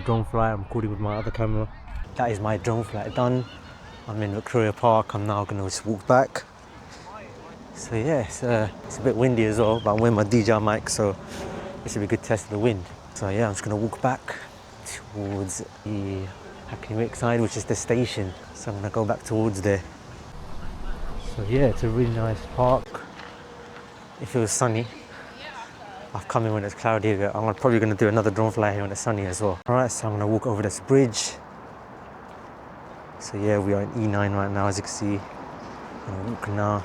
drone flight. I'm recording with my other camera. That is my drone flight done. I'm in Victoria Park. I'm now gonna just walk back. So yeah, it's a bit windy as well, but I'm wearing my DJI mic, so it should be a good test of the wind. So yeah, I'm just gonna walk back towards the Hackney Wick side, which is the station. So I'm gonna go back towards there. So yeah, it's a really nice park. It feels sunny. I've come in when it's cloudy. I'm probably gonna do another drone flight here when it's sunny as well. All right, so I'm gonna walk over this bridge. So yeah, we are in E9 right now, as you can see. I'm gonna walk now.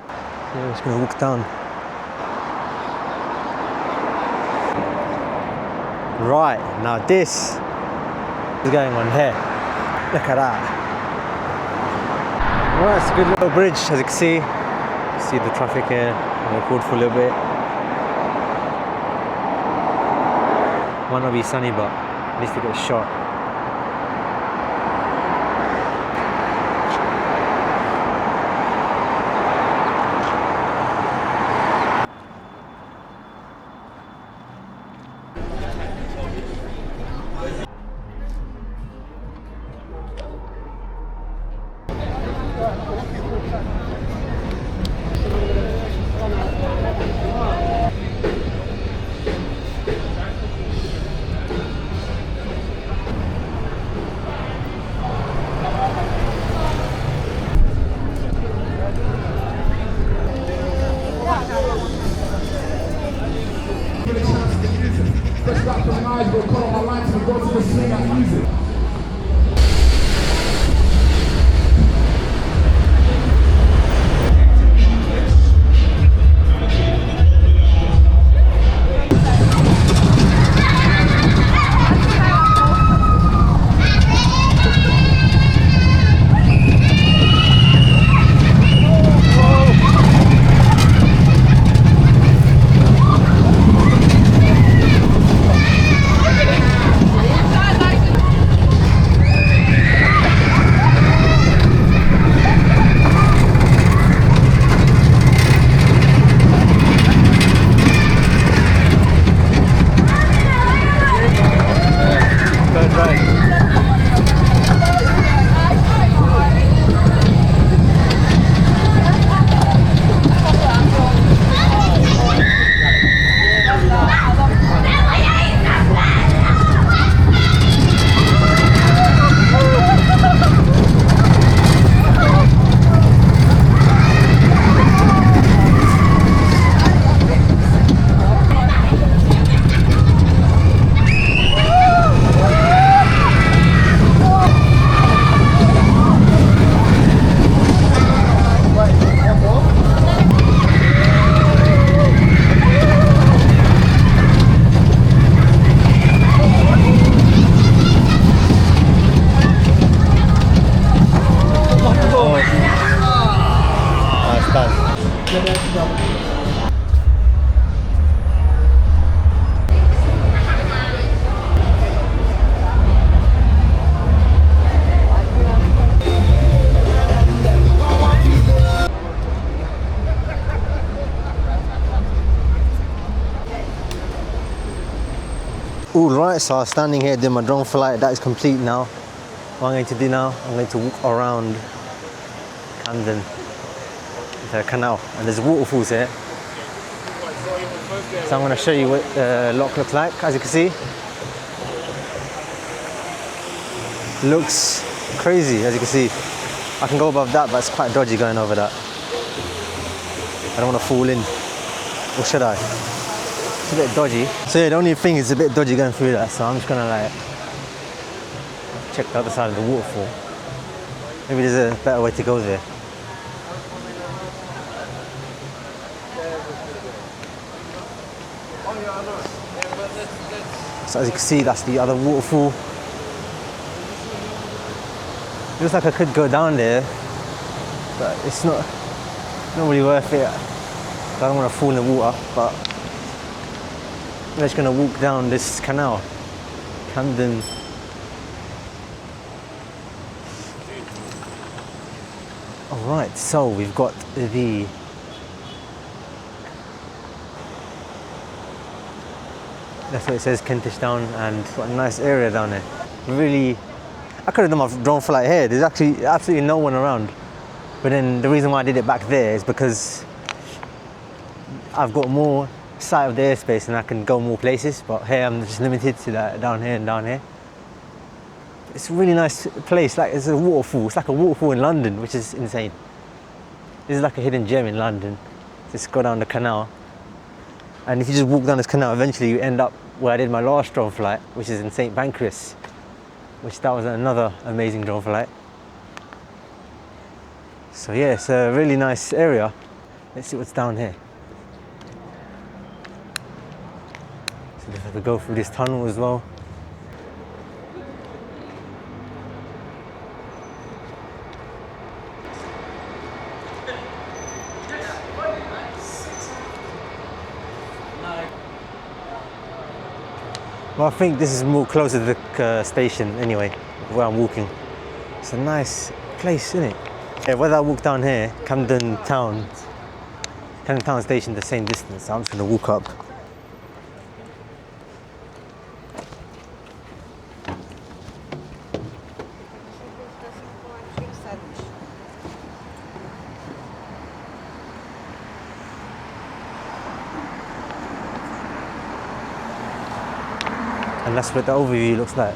Yeah, we're just gonna walk down. Right, now this is going on here. Look at that. Well, it's a good little bridge, as you can see. See the traffic here. I'll record for a little bit. Might not be sunny, but at least we get a shot. Alright, so I was standing here doing my drone flight. That is complete now. What I'm going to do now, I'm going to walk around Camden, the canal, and there's waterfalls here. So I'm going to show you what the lock looks like. As you can see, looks crazy. As you can see, I can go above that, but it's quite dodgy going over that. I don't want to fall in, or should I? It's a bit dodgy. So yeah, the only thing is a bit dodgy going through that, so I'm just gonna like check the other side of the waterfall. Maybe there's a better way to go there. So as you can see, that's the other waterfall. Looks like I could go down there, but it's not really worth it. I don't want to fall in the water, but I'm just going to walk down this canal, Camden. Alright, so we've got the That's what it says, Kentish Town, and got a nice area down there. Really, I could have done my drone flight here. There's actually absolutely no one around. But then the reason why I did it back there is because I've got more sight of the airspace and I can go more places. But here I'm just limited to that down here and down here. It's a really nice place. Like, it's a waterfall. It's like a waterfall in London, which is insane. This is like a hidden gem in London. Just go down the canal. And if you just walk down this canal, eventually you end up where I did my last drone flight, which is in St. Pancras, which that was another amazing drone flight. So yeah, it's a really nice area. Let's see what's down here. So we have to go through this tunnel as well. Well, I think this is more closer to the station anyway, where I'm walking. It's a nice place, isn't it? Yeah, whether I walk down here, Camden Town Station, the same distance, so I'm just gonna walk up. And that's what the overview looks like.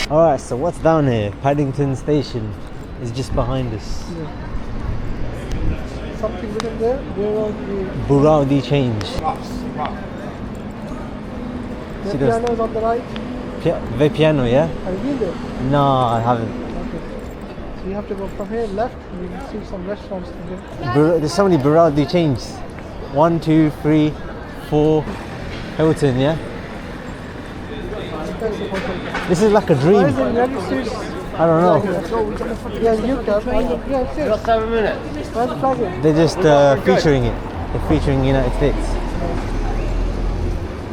Alright, so what's down here? Paddington Station is just behind us. Yeah. Something written there? Buraldi change. The piano is on the right. The piano, yeah? Have you been there? No, I haven't. Okay. So you have to go from here left, and you can see some restaurants there. There's so many Buraldi chains. 1, 2, 3, 4. Hilton, yeah? This is like a dream. Why is it United States? I don't know. Yeah, you can. Yeah, Got 7 minutes. where's the flag? They're just featuring it. They're featuring United States.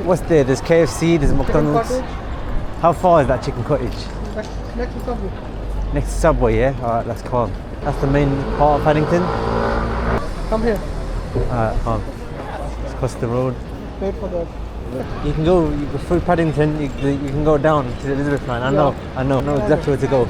What's there? There's KFC, there's McDonald's. How far is that chicken cottage? Next to Subway. Next to Subway, yeah? Alright, that's calm. That's the main part of Paddington. Come here. Alright, calm. Let's cross the road. Wait for the... You can go through Paddington, you can go down to the Elizabeth line. I know exactly where to go.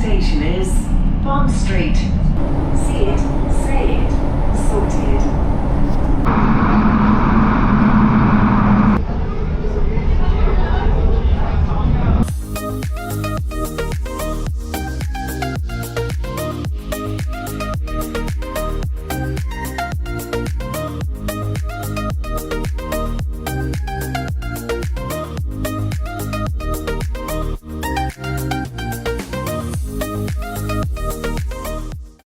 station is Bond Street. See it